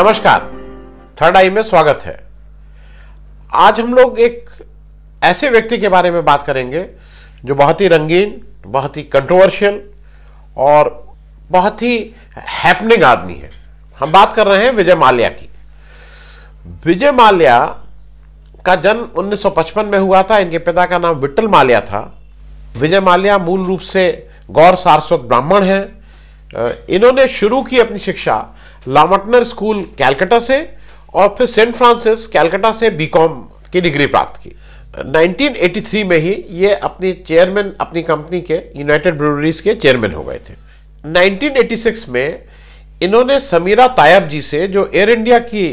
नमस्कार, थर्ड आई में स्वागत है। आज हम लोग एक ऐसे व्यक्ति के बारे में बात करेंगे जो बहुत ही रंगीन, बहुत ही कंट्रोवर्शियल और बहुत ही हैपनिंग आदमी है। हम बात कर रहे हैं विजय माल्या की। विजय माल्या का जन्म 1955 में हुआ था। इनके पिता का नाम विट्ठल माल्या था। विजय माल्या मूल रूप से गौर सारस्वत ब्राह्मण हैं। इन्होंने शुरू की अपनी शिक्षा लामटनर स्कूल कैलकाटा से और फिर सेंट फ्रांसिस कैलकाटा से बीकॉम की डिग्री प्राप्त की। 1983 में ही ये अपनी कंपनी के यूनाइटेड ब्रूअरीज के चेयरमैन हो गए थे। 1986 में इन्होंने समीरा तायब जी से, जो एयर इंडिया की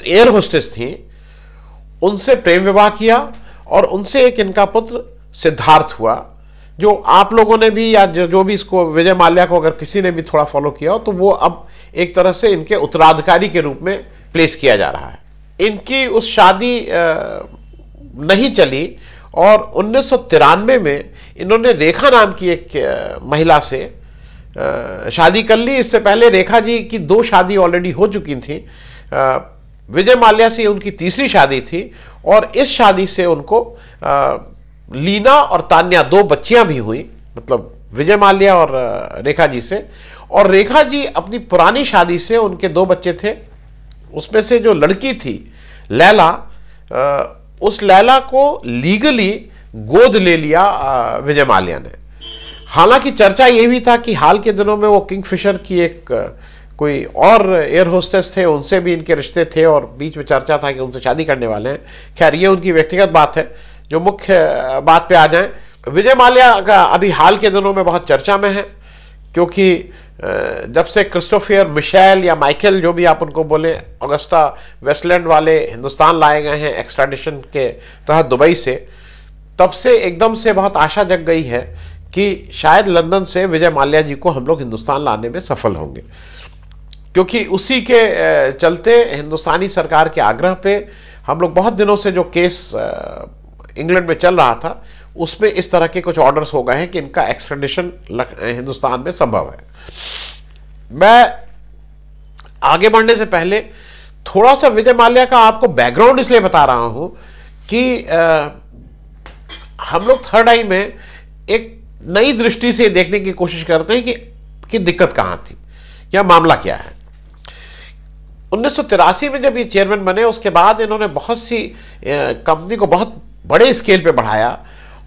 एयर होस्टेस थी, उनसे प्रेम विवाह किया और उनसे एक इनका पुत्र सिद्धार्थ हुआ, जो आप लोगों ने भी या जो भी इसको विजय माल्या को अगर किसी ने भी थोड़ा फॉलो किया हो तो वो अब एक तरह से इनके उत्तराधिकारी के रूप में प्लेस किया जा रहा है। इनकी उस शादी नहीं चली और 1993 में इन्होंने रेखा नाम की एक महिला से शादी कर ली। इससे पहले रेखा जी की 2 शादी ऑलरेडी हो चुकी थी। विजय माल्या से उनकी तीसरी शादी थी और इस शादी से उनको लीना और तान्या 2 बच्चियां भी हुई, मतलब विजय माल्या और रेखा जी से। और रेखा जी अपनी पुरानी शादी से उनके 2 बच्चे थे, उसमें से जो लड़की थी लैला, उस लैला को लीगली गोद ले लिया विजय माल्या ने। हालांकि चर्चा ये भी था कि हाल के दिनों में वो किंगफिशर की एक कोई और एयर होस्टेस थे, उनसे भी इनके रिश्ते थे और बीच में चर्चा था कि उनसे शादी करने वाले हैं। खैर, ये उनकी व्यक्तिगत बात है। जो मुख्य बात पे आ जाएं, विजय माल्या का अभी हाल के दिनों में बहुत चर्चा में है, क्योंकि जब से क्रिस्टोफर मिशेल या माइकल, जो भी आप उनको बोले, ऑगस्टा वेस्टलैंड वाले हिंदुस्तान लाए गए हैं एक्स्ट्राडिशन के तहत दुबई से, तब से एकदम से बहुत आशा जग गई है कि शायद लंदन से विजय माल्या जी को हम लोग हिंदुस्तान लाने में सफल होंगे, क्योंकि उसी के चलते हिंदुस्तानी सरकार के आग्रह पे हम लोग बहुत दिनों से जो केस इंग्लैंड में चल रहा था, उसमें इस तरह के कुछ ऑर्डर्स हो गए हैं कि इनका एक्स्ट्रेडिशन हिंदुस्तान में संभव है। मैं आगे बढ़ने से पहले थोड़ा सा विजय माल्या का आपको बैकग्राउंड इसलिए बता रहा हूं कि हम लोग थर्ड आई में एक नई दृष्टि से देखने की कोशिश करते हैं कि दिक्कत कहां थी या मामला क्या है। 1983 में जब ये चेयरमैन बने, उसके बाद इन्होंने बहुत सी कंपनी को बहुत बड़े स्केल पे बढ़ाया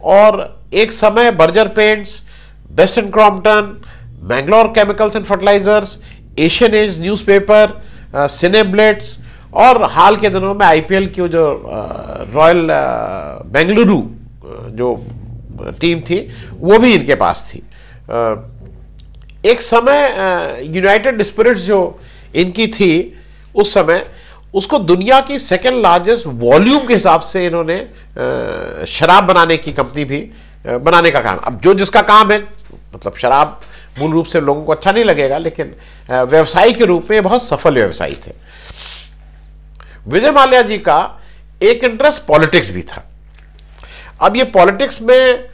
और एक समय Berger Paints, Best and Crompton, Mangalore Chemicals and Fertilizers, Asian Age newspaper, Cineblitz और हाल के दिनों में आईपीएल की जो रॉयल बेंगलुरु जो टीम थी, वो भी इनके पास थी। एक समय यूनाइटेड स्पिरिट्स जो इनकी थी उस समय, उसको दुनिया की सेकेंड लार्जेस्ट वॉल्यूम के हिसाब से इन्होंने शराब बनाने की कंपनी भी बनाने का काम। अब जो जिसका काम है, मतलब शराब मूल रूप से लोगों को अच्छा नहीं लगेगा, लेकिन व्यवसायी के रूप में बहुत सफल व्यवसायी थे। विजय माल्या जी का एक इंटरेस्ट पॉलिटिक्स भी था। अब ये पॉलिटिक्स में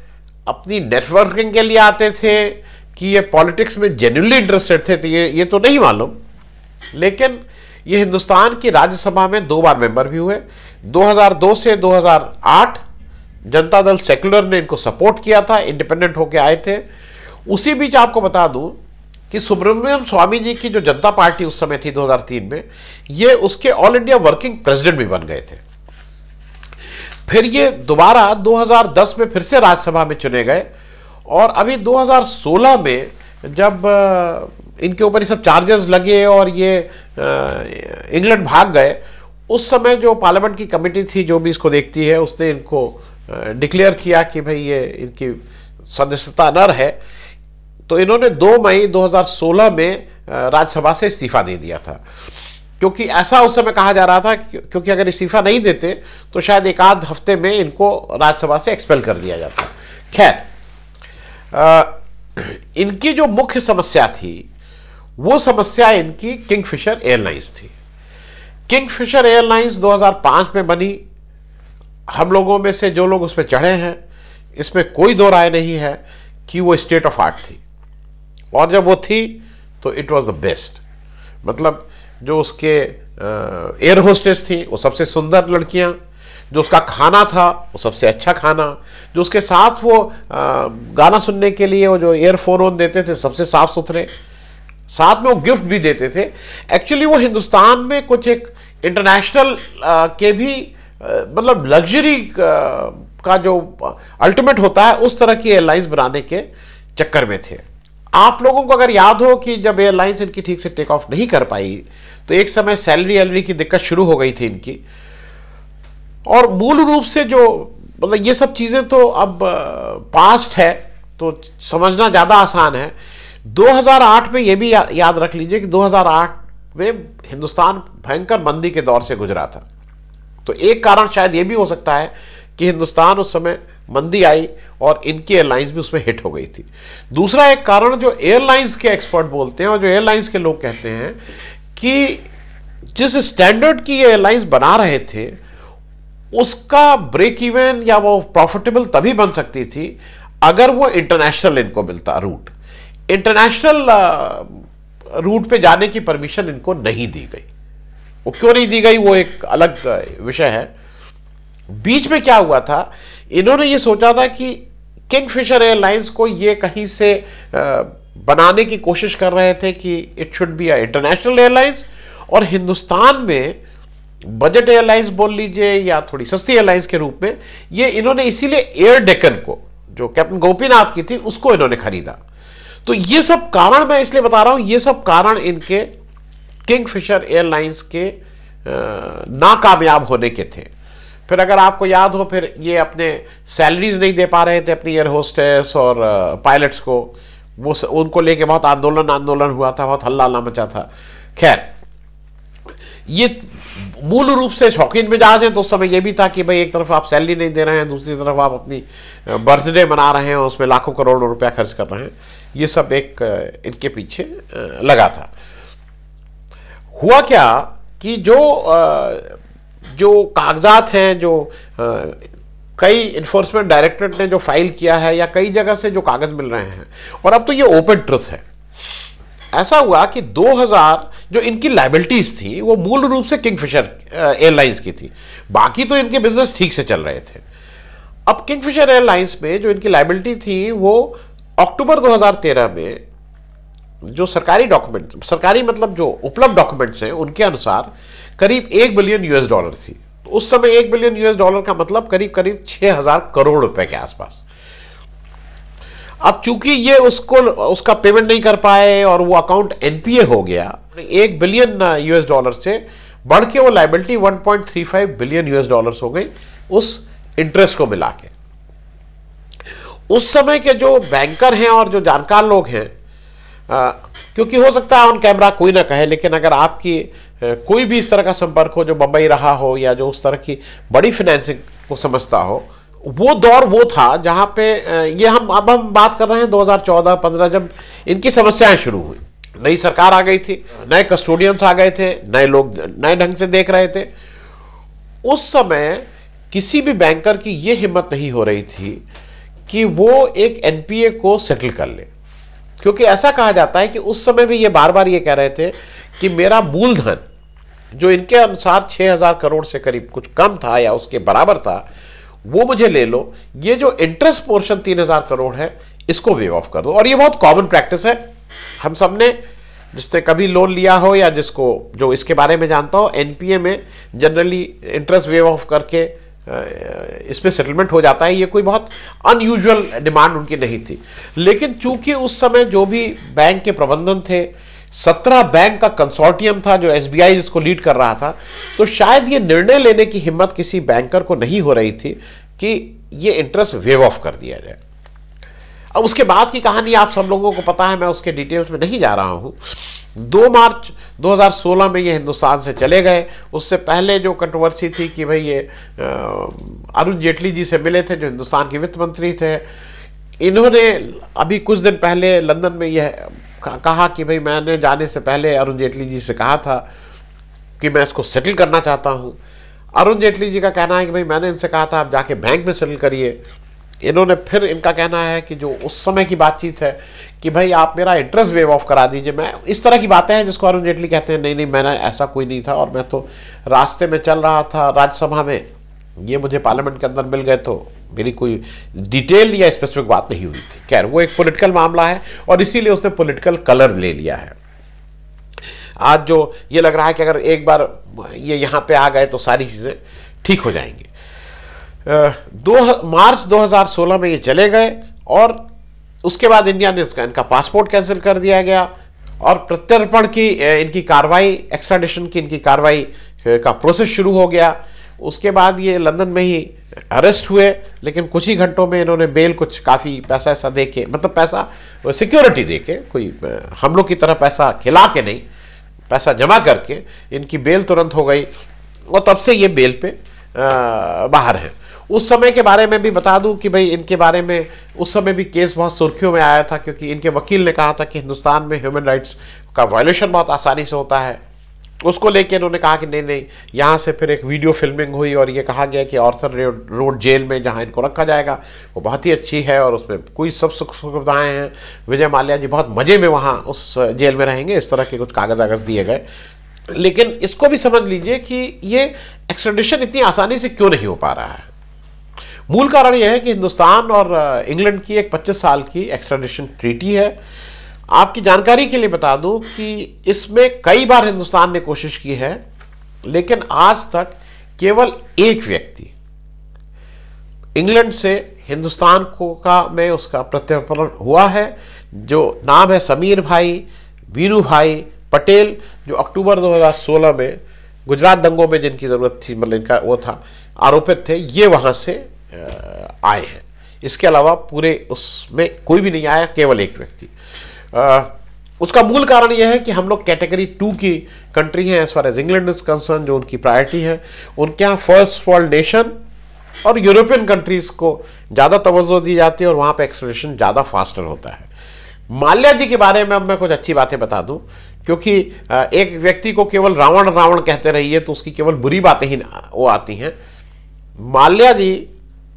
अपनी नेटवर्किंग के लिए आते थे कि ये पॉलिटिक्स में जेन्युइनली इंटरेस्टेड थे, तो ये तो नहीं मालूम, लेकिन ये हिंदुस्तान की राज्यसभा में 2 बार मेंबर भी हुए। 2002 से 2008 जनता दल सेक्युलर ने इनको सपोर्ट किया था, इंडिपेंडेंट होके आए थे। उसी बीच आपको बता दूं कि सुब्रमण्यम स्वामी जी की जो जनता पार्टी उस समय थी 2003 में, ये उसके ऑल इंडिया वर्किंग प्रेसिडेंट भी बन गए थे। फिर ये दोबारा 2010 में फिर से राज्यसभा में चुने गए और अभी 2016 में जब इनके ऊपर ये सब चार्जेस लगे और ये इंग्लैंड भाग गए, उस समय जो पार्लियामेंट की कमेटी थी जो भी इसको देखती है, उसने इनको डिक्लेयर किया कि भाई ये इनकी सदस्यता न रहे, तो इन्होंने 2 मई 2016 में राज्यसभा से इस्तीफा दे दिया था। क्योंकि ऐसा उस समय कहा जा रहा था क्योंकि अगर इस्तीफा नहीं देते तो शायद एक आध हफ्ते में इनको राज्यसभा से एक्सपेल कर दिया जाता। खैर, इनकी जो मुख्य समस्या थी वो समस्या इनकी किंगफिशर एयरलाइंस थी। किंगफिशर एयरलाइंस 2005 में बनी। हम लोगों में से जो लोग उस पर चढ़े हैं, इसमें कोई दो राय नहीं है कि वो स्टेट ऑफ आर्ट थी, और जब वो थी तो इट वाज द बेस्ट। मतलब जो उसके एयर होस्टेस थी वो सबसे सुंदर लड़कियां, जो उसका खाना था वो सबसे अच्छा खाना, जो उसके साथ वो गाना सुनने के लिए वो जो ईयरफोन ऑन देते थे सबसे साफ सुथरे, साथ में वो गिफ्ट भी देते थे। एक्चुअली वो हिंदुस्तान में कुछ एक इंटरनेशनल के भी मतलब लग्जरी का जो अल्टीमेट होता है उस तरह की एयरलाइंस बनाने के चक्कर में थे। आप लोगों को अगर याद हो कि जब एयरलाइंस इनकी ठीक से टेक ऑफ नहीं कर पाई तो एक समय सैलरी की दिक्कत शुरू हो गई थी इनकी। और मूल रूप से जो मतलब ये सब चीज़ें तो अब पास्ट है तो समझना ज़्यादा आसान है। 2008 में ये भी याद रख लीजिए कि 2008 में हिंदुस्तान भयंकर मंदी के दौर से गुजरा था। तो एक कारण शायद ये भी हो सकता है कि हिंदुस्तान उस समय मंदी आई और इनकी एयरलाइंस भी उसमें हिट हो गई थी। दूसरा एक कारण जो एयरलाइंस के एक्सपर्ट बोलते हैं और जो एयरलाइंस के लोग कहते हैं कि जिस स्टैंडर्ड की ये एयरलाइंस बना रहे थे उसका ब्रेक इवन या वो प्रॉफिटेबल तभी बन सकती थी अगर वो इंटरनेशनल इनको मिलता रूट। इंटरनेशनल रूट पे जाने की परमिशन इनको नहीं दी गई। वो क्यों नहीं दी गई वो एक अलग विषय है। बीच में क्या हुआ था, इन्होंने ये सोचा था कि किंगफिशर एयरलाइंस को ये कहीं से बनाने की कोशिश कर रहे थे कि it should be a international airlines, और हिंदुस्तान में बजट एयरलाइंस बोल लीजिए या थोड़ी सस्ती एयरलाइंस के रूप में ये इन्होंने इसीलिए एयर डेक्कन को जो कैप्टन गोपीनाथ की थी उसको इन्होंने खरीदा। तो ये सब कारण मैं इसलिए बता रहा हूं, ये सब कारण इनके किंगफिशर एयरलाइंस के नाकामयाब होने के थे। फिर अगर आपको याद हो फिर ये अपने सैलरीज नहीं दे पा रहे थे अपनी एयर होस्टेस और पायलट्स को, वो उनको लेके बहुत आंदोलन हुआ था, बहुत हल्ला मचा था। खैर ये मूल रूप से शौकीन मिजाज हैं तो उस समय ये भी था कि भाई एक तरफ आप सैलरी नहीं दे रहे हैं, दूसरी तरफ आप अपनी बर्थडे मना रहे हैं और उसमें लाखों करोड़ों रुपया खर्च कर रहे हैं। ये सब एक इनके पीछे लगा था। हुआ क्या कि जो कागजात हैं जो कई इन्फोर्समेंट डायरेक्टरेट ने जो फाइल किया है या कई जगह से जो कागज मिल रहे हैं, और अब तो ये ओपन ट्रुथ है। ऐसा हुआ कि 2000 जो इनकी लायबिलिटीज थी वो मूल रूप से किंगफिशर एयरलाइंस की थी, बाकी तो इनके बिजनेस ठीक से चल रहे थे। अब किंगफिशर एयरलाइंस में जो इनकी लायबिलिटी थी वो अक्टूबर 2013 में जो सरकारी डॉक्यूमेंट, सरकारी मतलब जो उपलब्ध डॉक्यूमेंट्स हैं उनके अनुसार करीब $1 बिलियन थी। तो उस समय $1 बिलियन का मतलब करीब 6000 करोड़ रुपए के आसपास। अब चूंकि ये उसका पेमेंट नहीं कर पाए और वो अकाउंट एनपीए हो गया, $1 बिलियन से बढ़ के वो लायबिलिटी $1.35 बिलियन हो गई उस इंटरेस्ट को मिला के। उस समय के जो बैंकर हैं और जो जानकार लोग हैं, क्योंकि हो सकता है ऑन कैमरा कोई ना कहे, लेकिन अगर आपकी कोई भी इस तरह का संपर्क हो जो बंबई रहा हो या जो उस तरह की बड़ी फाइनेंसिंग को समझता हो, वो दौर वो था जहां पे ये हम बात कर रहे हैं 2014-15 जब इनकी समस्याएं शुरू हुई। नई सरकार आ गई थी, नए कस्टोडियंस आ गए थे, नए लोग नए ढंग से देख रहे थे। उस समय किसी भी बैंकर की ये हिम्मत नहीं हो रही थी कि वो एक एनपीए को सेटल कर ले, क्योंकि ऐसा कहा जाता है कि उस समय भी ये बार बार ये कह रहे थे कि मेरा मूलधन जो इनके अनुसार 6000 करोड़ से करीब कुछ कम था या उसके बराबर था वो मुझे ले लो, ये जो इंटरेस्ट पोर्शन 3000 करोड़ है इसको वेव ऑफ कर दो। और ये बहुत कॉमन प्रैक्टिस है, हम सब ने जिसने कभी लोन लिया हो या जिसको जो इसके बारे में जानता हो, एनपीए में जनरली इंटरेस्ट वेव ऑफ करके इस पे सेटलमेंट हो जाता है। ये कोई बहुत अनयूजुअल डिमांड उनकी नहीं थी। लेकिन चूंकि उस समय जो भी बैंक के प्रबंधन थे, 17 बैंक का कंसोर्टियम था जो एसबीआई जिसको लीड कर रहा था, तो शायद ये निर्णय लेने की हिम्मत किसी बैंकर को नहीं हो रही थी कि ये इंटरेस्ट वेव ऑफ कर दिया जाए। अब उसके बाद की कहानी आप सब लोगों को पता है, मैं उसके डिटेल्स में नहीं जा रहा हूं। 2 मार्च 2016 में ये हिंदुस्तान से चले गए। उससे पहले जो कंट्रोवर्सी थी कि भाई ये अरुण जेटली जी से मिले थे जो हिंदुस्तान के वित्त मंत्री थे। इन्होंने अभी कुछ दिन पहले लंदन में यह कहा कि भाई मैंने जाने से पहले अरुण जेटली जी से कहा था कि मैं इसको सेटल करना चाहता हूं। अरुण जेटली जी का कहना है कि भाई मैंने इनसे कहा था आप जाके बैंक में सेटल करिए, इन्होंने फिर इनका कहना है कि जो उस समय की बातचीत है कि भाई आप मेरा इंटरेस्ट वेव ऑफ करा दीजिए, मैं इस तरह की बातें हैं जिसको अरुण जेटली कहते हैं नहीं नहीं मैंने ऐसा कोई नहीं था, और मैं तो रास्ते में चल रहा था राज्यसभा में, ये मुझे पार्लियामेंट के अंदर मिल गए, तो मेरी कोई डिटेल या स्पेसिफिक बात नहीं हुई थी। खैर वो एक पॉलिटिकल मामला है और इसीलिए उसने पॉलिटिकल कलर ले लिया है। आज जो ये लग रहा है कि अगर एक बार ये यहाँ पे आ गए तो सारी चीज़ें ठीक हो जाएंगी। मार्च 2016 में ये चले गए और उसके बाद इंडिया ने इनका पासपोर्ट कैंसिल कर दिया गया और प्रत्यर्पण की इनकी कार्रवाई, एक्स्ट्राडिशन की इनकी कार्रवाई का प्रोसेस शुरू हो गया। उसके बाद ये लंदन में ही अरेस्ट हुए, लेकिन कुछ ही घंटों में इन्होंने बेल कुछ काफ़ी पैसा ऐसा दे के, मतलब पैसा सिक्योरिटी दे के, कोई हम लोग की तरह पैसा खिला के नहीं, पैसा जमा करके इनकी बेल तुरंत हो गई और तब से ये बेल पे बाहर है। उस समय के बारे में भी बता दूं कि भाई इनके बारे में उस समय भी केस बहुत सुर्खियों में आया था, क्योंकि इनके वकील ने कहा था कि हिंदुस्तान में ह्यूमन राइट्स का वायलेशन बहुत आसानी से होता है। उसको लेके इन्होंने कहा कि नहीं नहीं, यहाँ से फिर एक वीडियो फिल्मिंग हुई और ये कहा गया कि आर्थर रोड जेल में जहाँ इनको रखा जाएगा वो बहुत ही अच्छी है और उसमें कोई सब सुख सुविधाएँ हैं, विजय माल्या जी बहुत मज़े में वहाँ उस जेल में रहेंगे, इस तरह के कुछ कागज़ वागज़ दिए गए। लेकिन इसको भी समझ लीजिए कि ये एक्स्ट्रेडिशन इतनी आसानी से क्यों नहीं हो पा रहा है। मूल कारण यह है कि हिंदुस्तान और इंग्लैंड की एक 25 साल की एक्स्ट्रेडिशन ट्रीटी है। आपकी जानकारी के लिए बता दूं कि इसमें कई बार हिंदुस्तान ने कोशिश की है, लेकिन आज तक केवल एक व्यक्ति इंग्लैंड से हिंदुस्तान में उसका प्रत्यर्पण हुआ है, जो नाम है समीर भाई वीरू भाई पटेल, जो अक्टूबर 2016 में गुजरात दंगों में जिनकी ज़रूरत थी, मतलब इनका वो था, आरोपित थे, ये वहाँ से आए हैं। इसके अलावा पूरे उसमें कोई भी नहीं आया, केवल एक व्यक्ति। उसका मूल कारण यह है कि हम लोग कैटेगरी 2 की कंट्री हैं as far as England is concern, जो उनकी प्रायोरिटी है। उनके यहाँ फर्स्ट वर्ल्ड नेशन और यूरोपियन कंट्रीज को ज़्यादा तवज्जो दी जाती है और वहाँ पे एक्सेलरेशन ज़्यादा फास्टर होता है। माल्या जी के बारे में अब मैं कुछ अच्छी बातें बता दूं, क्योंकि एक व्यक्ति को केवल रावण रावण कहते रहिए तो उसकी केवल बुरी बातें ही वो आती हैं। माल्या जी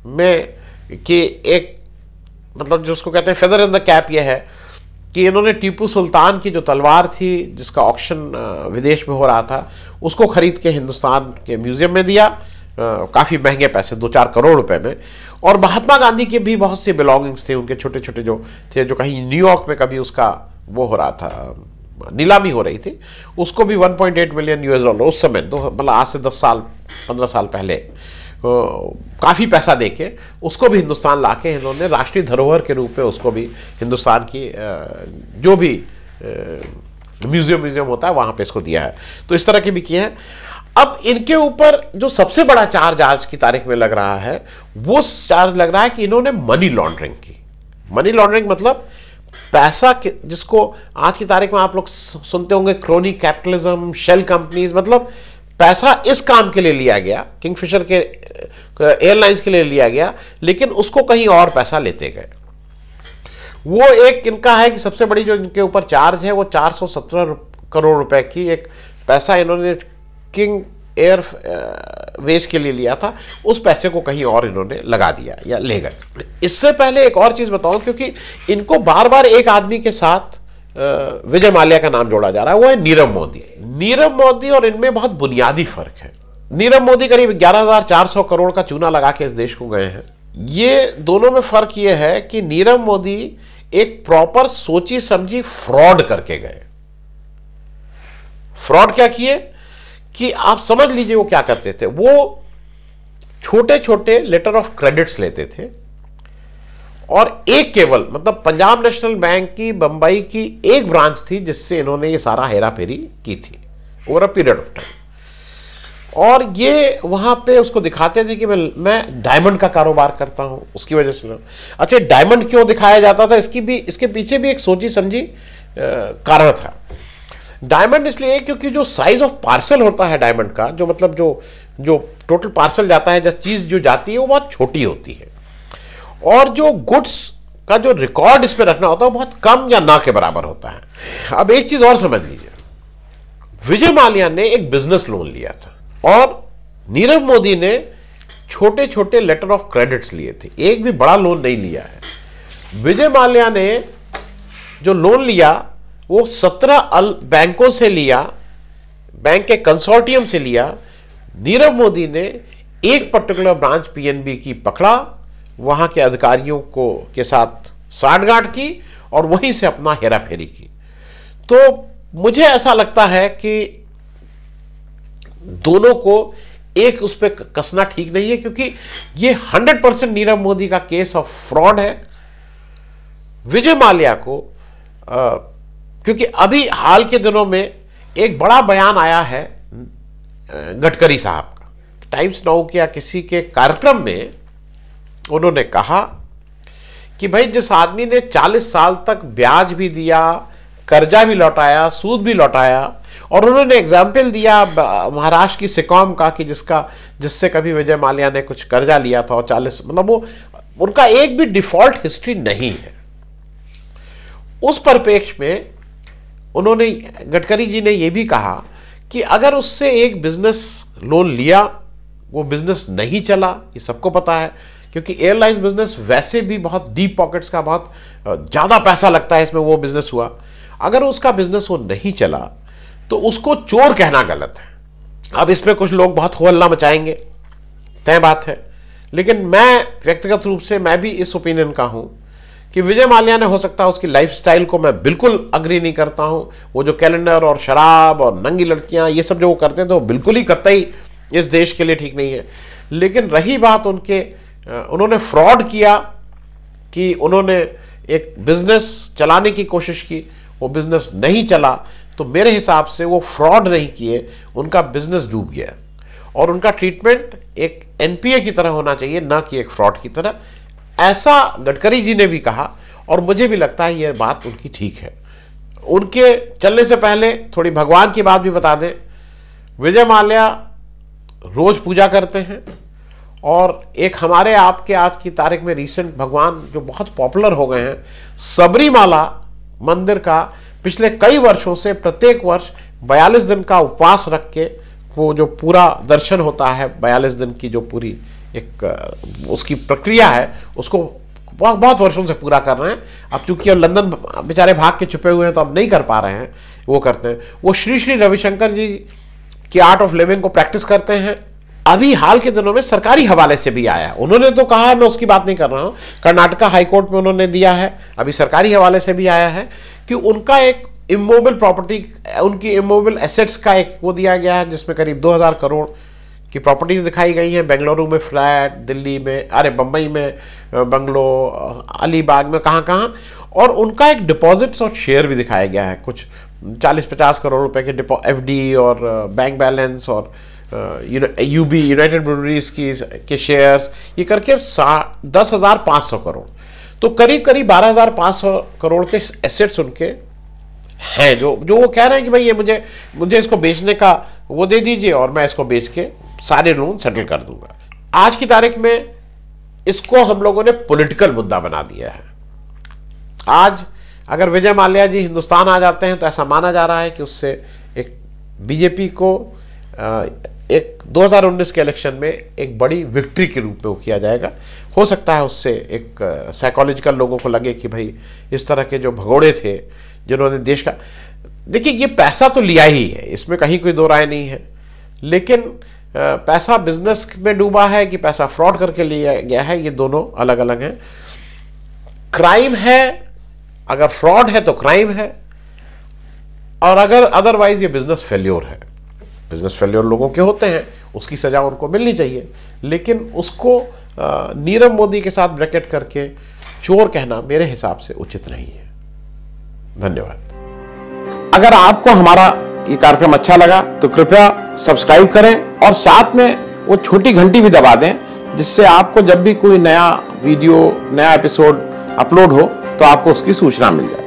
में कि एक मतलब जो उसको कहते हैं फेदर इन द कैप ये है कि इन्होंने टीपू सुल्तान की जो तलवार थी जिसका ऑक्शन विदेश में हो रहा था, उसको खरीद के हिंदुस्तान के म्यूजियम में दिया, काफ़ी महंगे पैसे, 2-4 करोड़ रुपए में। और महात्मा गांधी के भी बहुत से बिलोंगिंग्स थे, उनके छोटे छोटे जो थे, जो कहीं न्यूयॉर्क में कभी उसका वो हो रहा था, नीलामी हो रही थी, उसको भी 1.8 मिलियन US डॉलर उस समय, मतलब आज से 10 साल 15 साल पहले, काफ़ी पैसा देके उसको भी हिंदुस्तान लाके इन्होंने राष्ट्रीय धरोहर के रूप में उसको भी हिंदुस्तान की जो भी म्यूजियम होता है वहाँ पे इसको दिया है। तो इस तरह के भी किए हैं। अब इनके ऊपर जो सबसे बड़ा चार्ज आज की तारीख में लग रहा है, वो चार्ज लग रहा है कि इन्होंने मनी लॉन्ड्रिंग की। मनी लॉन्ड्रिंग मतलब पैसा जिसको आज की तारीख में आप लोग सुनते होंगे क्रोनी कैपिटलिज्म, शेल कंपनीज, मतलब पैसा इस काम के लिए लिया गया, किंगफिशर के एयरलाइंस के लिए लिया गया, लेकिन उसको कहीं और पैसा लेते गए। वो एक इनका है कि सबसे बड़ी जो इनके ऊपर चार्ज है वो 417 करोड़ रुपए की एक पैसा इन्होंने किंग एयर वेज के लिए लिया था, उस पैसे को कहीं और इन्होंने लगा दिया या ले गए। इससे पहले एक और चीज़ बताऊं, क्योंकि इनको बार बार एक आदमी के साथ विजय माल्या का नाम जोड़ा जा रहा है, वो है नीरव मोदी। नीरव मोदी और इनमें बहुत बुनियादी फर्क है। नीरव मोदी करीब 11,400 करोड़ का चूना लगा के इस देश को गए हैं। ये दोनों में फर्क ये है कि नीरव मोदी एक प्रॉपर सोची समझी फ्रॉड करके गए। फ्रॉड क्या किए कि आप समझ लीजिए वो क्या करते थे, वो छोटे छोटे लेटर ऑफ क्रेडिट्स लेते थे और एक केवल मतलब पंजाब नेशनल बैंक की बंबई की एक ब्रांच थी जिससे इन्होंने ये सारा हेरा फेरी की थी over a period of time. और ये वहां पे उसको दिखाते थे कि मैं डायमंड का कारोबार करता हूं, उसकी वजह से। अच्छा, डायमंड क्यों दिखाया जाता था, इसके पीछे भी एक सोची समझी कारण था। डायमंड इसलिए क्योंकि जो साइज ऑफ पार्सल होता है डायमंड का, जो मतलब जो टोटल पार्सल जाता है, जो चीज जो जाती है वो बहुत छोटी होती है, और जो गुड्स का जो रिकॉर्ड इस पे रखना होता है वो बहुत कम या ना के बराबर होता है। अब एक चीज और समझ लीजिए, विजय माल्या ने एक बिजनेस लोन लिया था और नीरव मोदी ने छोटे छोटे लेटर ऑफ क्रेडिट्स लिए थे, एक भी बड़ा लोन नहीं लिया है। विजय माल्या ने जो लोन लिया वो 17 बैंकों से लिया, बैंक के कंसोर्टियम से लिया। नीरव मोदी ने एक पर्टिकुलर ब्रांच पीएनबी की पकड़ा, वहां के अधिकारियों को के साथ साठगांठ की और वहीं से अपना हेराफेरी की। तो मुझे ऐसा लगता है कि दोनों को एक उस पर कसना ठीक नहीं है, क्योंकि ये 100% नीरव मोदी का केस ऑफ फ्रॉड है। विजय माल्या को क्योंकि अभी हाल के दिनों में एक बड़ा बयान आया है गडकरी साहब का, टाइम्स नाउ के या किसी के कार्यक्रम में उन्होंने कहा कि भाई जिस आदमी ने 40 साल तक ब्याज भी दिया, कर्जा भी लौटाया, सूद भी लौटाया, और उन्होंने एग्जाम्पल दिया महाराष्ट्र की सिकॉम का कि जिससे कभी विजय माल्या ने कुछ कर्जा लिया था और 40 मतलब वो उनका एक भी डिफॉल्ट हिस्ट्री नहीं है। उस परिप्रेक्ष्य में उन्होंने गडकरी जी ने यह भी कहा कि अगर उससे एक बिजनेस लोन लिया, वो बिजनेस नहीं चला, ये सबको पता है, क्योंकि एयरलाइंस बिजनेस वैसे भी बहुत डीप पॉकेट्स का, बहुत ज़्यादा पैसा लगता है इसमें, वो बिजनेस हुआ, अगर उसका बिजनेस वो नहीं चला तो उसको चोर कहना गलत है। अब इसमें कुछ लोग बहुत हो हल्ला मचाएंगे, तय बात है, लेकिन मैं व्यक्तिगत रूप से मैं भी इस ओपिनियन का हूं कि विजय माल्या ने, हो सकता है उसकी लाइफस्टाइल को मैं बिल्कुल अग्री नहीं करता हूं, वो जो कैलेंडर और शराब और नंगी लड़कियां ये सब जो वो करते हैं तो बिल्कुल ही कतई इस देश के लिए ठीक नहीं है। लेकिन रही बात उन्होंने फ्रॉड किया कि उन्होंने एक बिजनेस चलाने की कोशिश की, वो बिजनेस नहीं चला, तो मेरे हिसाब से वो फ्रॉड नहीं किए, उनका बिजनेस डूब गया और उनका ट्रीटमेंट एक एनपीए की तरह होना चाहिए, ना कि एक फ्रॉड की तरह। ऐसा गडकरी जी ने भी कहा और मुझे भी लगता है यह बात उनकी ठीक है। उनके चलने से पहले थोड़ी भगवान की बात भी बता दें। विजय माल्या रोज पूजा करते हैं और एक हमारे आपके आज की तारीख में रीसेंट भगवान जो बहुत पॉपुलर हो गए हैं, सबरीमाला मंदिर का पिछले कई वर्षों से प्रत्येक वर्ष 42 दिन का उपवास रख के वो जो पूरा दर्शन होता है, 42 दिन की जो पूरी एक उसकी प्रक्रिया है, उसको बहुत वर्षों से पूरा कर रहे हैं। अब चूंकि अब लंदन बेचारे भाग के छुपे हुए हैं तो अब नहीं कर पा रहे हैं, वो करते हैं। वो श्री श्री रविशंकर जी की आर्ट ऑफ लिविंग को प्रैक्टिस करते हैं। अभी हाल के दिनों में सरकारी हवाले से भी आया, उन्होंने तो कहा है, मैं उसकी बात नहीं कर रहा हूं, कर्नाटका हाईकोर्ट में उन्होंने दिया है, अभी सरकारी हवाले से भी आया है कि उनका एक इमोबल प्रॉपर्टी, उनकी इमोबल एसेट्स का एक वो दिया गया है जिसमें करीब 2000 करोड़ की प्रॉपर्टीज दिखाई गई हैं। बेंगलुरु में फ्लैट, दिल्ली में, अरे बम्बई में बंगलो, अलीबाग में, कहाँ, और उनका एक डिपॉजिट्स और शेयर भी दिखाया गया है, कुछ 40-50 करोड़ रुपए के एफडी और बैंक बैलेंस और यूबी यूनाइटेड ब्रूवरीज के शेयर्स, ये करके 10,500 करोड़, तो करीब 12,500 करोड़ के एसेट्स उनके हैं, जो वो कह रहे हैं कि भाई ये मुझे इसको बेचने का वो दे दीजिए और मैं इसको बेच के सारे लोन सेटल कर दूंगा। आज की तारीख में इसको हम लोगों ने पॉलिटिकल मुद्दा बना दिया है। आज अगर विजय माल्या जी हिंदुस्तान आ जाते हैं तो ऐसा माना जा रहा है कि उससे एक बीजेपी को एक 2019 के इलेक्शन में एक बड़ी विक्ट्री के रूप में वो किया जाएगा। हो सकता है उससे एक साइकोलॉजिकल लोगों को लगे कि भाई इस तरह के जो भगोड़े थे जिन्होंने देश का, देखिए ये पैसा तो लिया ही है, इसमें कहीं कोई दो राय नहीं है, लेकिन पैसा बिजनेस में डूबा है कि पैसा फ्रॉड करके लिया गया है, ये दोनों अलग अलग हैं। क्राइम है, अगर फ्रॉड है तो क्राइम है, और अगर अदरवाइज ये बिजनेस फेल्योर है। बिजनेस फेल्योर लोगों के होते हैं, उसकी सजा उनको मिलनी चाहिए, लेकिन उसको नीरव मोदी के साथ ब्रैकेट करके चोर कहना मेरे हिसाब से उचित नहीं है। धन्यवाद। अगर आपको हमारा ये कार्यक्रम अच्छा लगा तो कृपया सब्सक्राइब करें और साथ में वो छोटी घंटी भी दबा दें, जिससे आपको जब भी कोई नया वीडियो, नया एपिसोड अपलोड हो तो आपको उसकी सूचना मिल जाए।